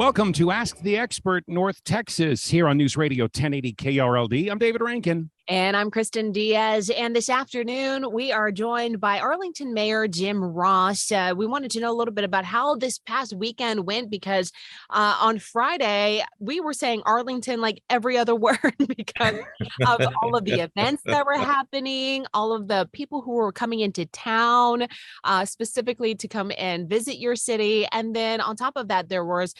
Welcome to Ask the Expert North Texas here on News Radio 1080 KRLD. I'm David Rancken. And I'm Kristin Diaz. And this afternoon, we are joined by Arlington Mayor Jim Ross. We wanted to know a little bit about how this past weekend went because on Friday, we were saying Arlington like every other word because of all of the events that were happening, all of the people who were coming into town specifically to come and visit your city. And then on top of that, there was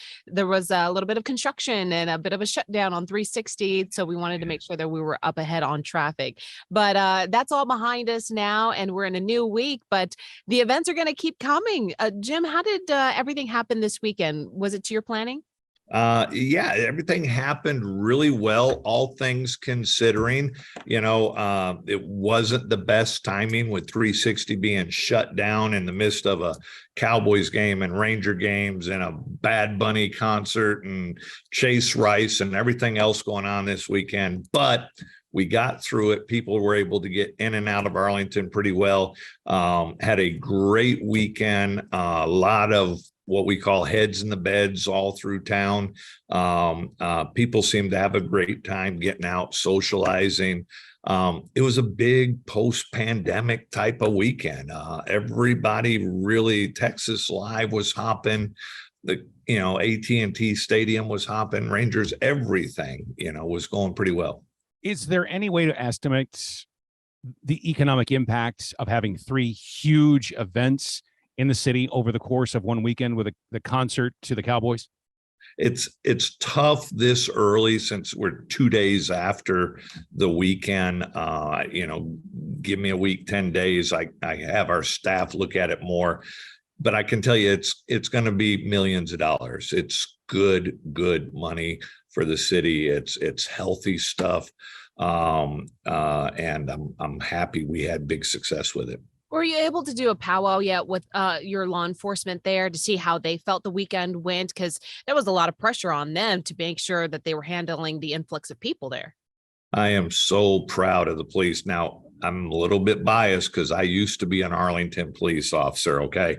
a little bit of construction and a bit of a shutdown on 360. So we wanted to make sure that we were up ahead on traffic, but that's all behind us now and we're in a new week, but the events are going to keep coming. Jim, how did everything happen this weekend? Was it to your planning? Yeah, everything happened really well, all things considering. It wasn't the best timing with 360 being shut down in the midst of a Cowboys game and Ranger games and a Bad Bunny concert and Chase Rice and everything else going on this weekend. But we got through it. People were able to get in and out of Arlington pretty well. Had a great weekend. A lot of what we call heads in the beds all through town. People seem to have a great time getting out, socializing. It was a big post-pandemic type of weekend. Everybody really, Texas Live was hopping. The AT&T Stadium was hopping. Rangers, everything was going pretty well. Is there any way to estimate the economic impact of having three huge events in the city over the course of one weekend with the concert to the Cowboys? It's tough this early since we're 2 days after the weekend. Give me a week, 10 days. I have our staff look at it more, but I can tell you it's going to be millions of dollars. It's good money for the city. It's healthy stuff. And I'm happy we had big success with it. Were you able to do a powwow yet with your law enforcement there to see how they felt the weekend went? Because there was a lot of pressure on them to make sure that they were handling the influx of people there. I am so proud of the police. Now, I'm a little bit biased because I used to be an Arlington police officer, okay?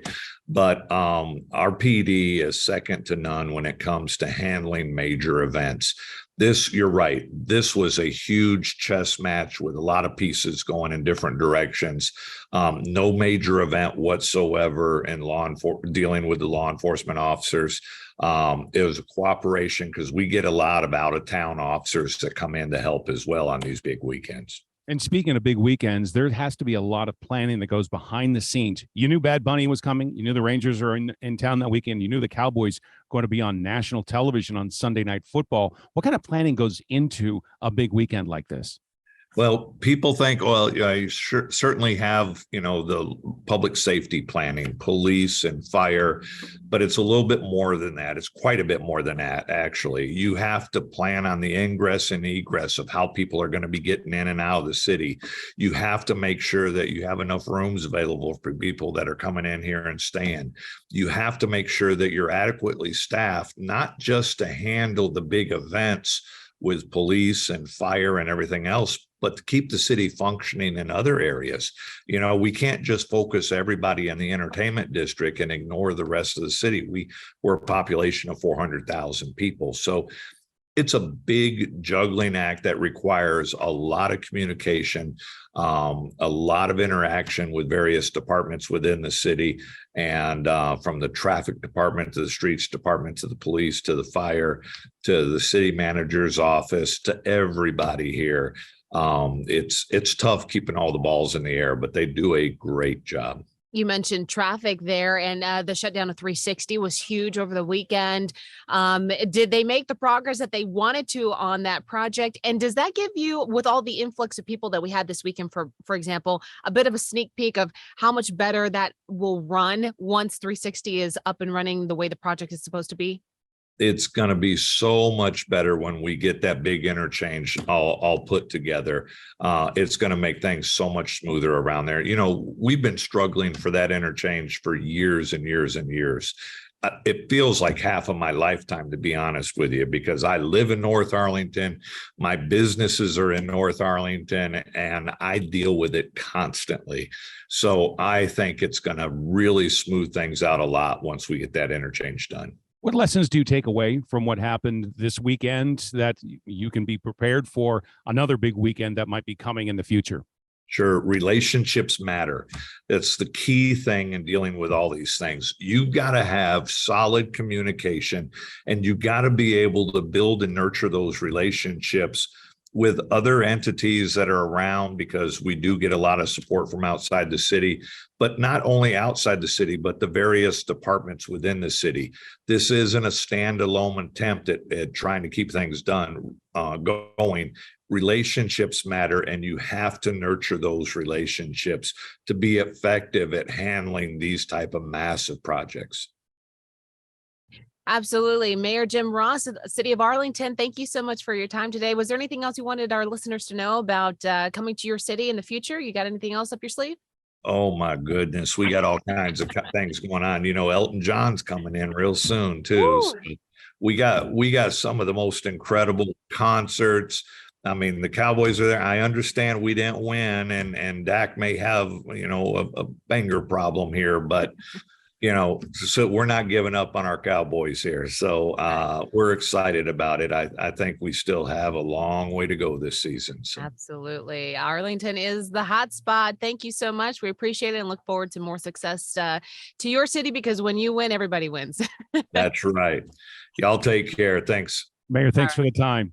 But our PD is second to none when it comes to handling major events. You're right. This was a huge chess match with a lot of pieces going in different directions. No major event whatsoever in dealing with the law enforcement officers. It was a cooperation because we get a lot of out-of-town officers that come in to help as well on these big weekends. And speaking of big weekends, there has to be a lot of planning that goes behind the scenes. You knew Bad Bunny was coming. You knew the Rangers are in town that weekend. You knew the Cowboys going to be on national television on Sunday Night Football. What kind of planning goes into a big weekend like this? Well, people think, you certainly have, the public safety planning, police and fire, but it's a little bit more than that. It's quite a bit more than that, actually. You have to plan on the ingress and egress of how people are going to be getting in and out of the city. You have to make sure that you have enough rooms available for people that are coming in here and staying. You have to make sure that you're adequately staffed, not just to handle the big events with police and fire and everything else, but to keep the city functioning in other areas. We can't just focus everybody in the entertainment district and ignore the rest of the city. We're a population of 400,000 people. So it's a big juggling act that requires a lot of communication, a lot of interaction with various departments within the city, and from the traffic department to the streets department to the police to the fire to the city manager's office to everybody here. It's tough keeping all the balls in the air, but they do a great job. You mentioned traffic there, and the shutdown of 360 was huge over the weekend. Did they make the progress that they wanted to on that project? And does that give you, with all the influx of people that we had this weekend, for example, a bit of a sneak peek of how much better that will run once 360 is up and running the way the project is supposed to be? It's going to be so much better when we get that big interchange all put together. It's going to make things so much smoother around there. We've been struggling for that interchange for years and years and years. It feels like half of my lifetime, to be honest with you, because I live in North Arlington. My businesses are in North Arlington, and I deal with it constantly. So I think it's going to really smooth things out a lot once we get that interchange done. What lessons do you take away from what happened this weekend that you can be prepared for another big weekend that might be coming in the future? Sure. Relationships matter. That's the key thing in dealing with all these things. You got to have solid communication, and you got to be able to build and nurture those relationships with other entities that are around, because we do get a lot of support from outside the city, but not only outside the city, but the various departments within the city. This isn't a standalone attempt at trying to keep things done, going. Relationships matter, and you have to nurture those relationships to be effective at handling these type of massive projects. Absolutely. Mayor Jim Ross of the City of Arlington, thank you so much for your time today. Was there anything else you wanted our listeners to know about coming to your city in the future? You got anything else up your sleeve? Oh my goodness, we got all kinds of things going on. Elton John's coming in real soon too. So we got some of the most incredible concerts. I mean, the Cowboys are there. I understand we didn't win, and Dak may have, a banger problem here, but so we're not giving up on our Cowboys here. So we're excited about it. I think we still have a long way to go this season. So. Absolutely. Arlington is the hot spot. Thank you so much. We appreciate it and look forward to more success to your city, because when you win, everybody wins. That's right. Y'all take care. Thanks. Mayor, thanks for the time.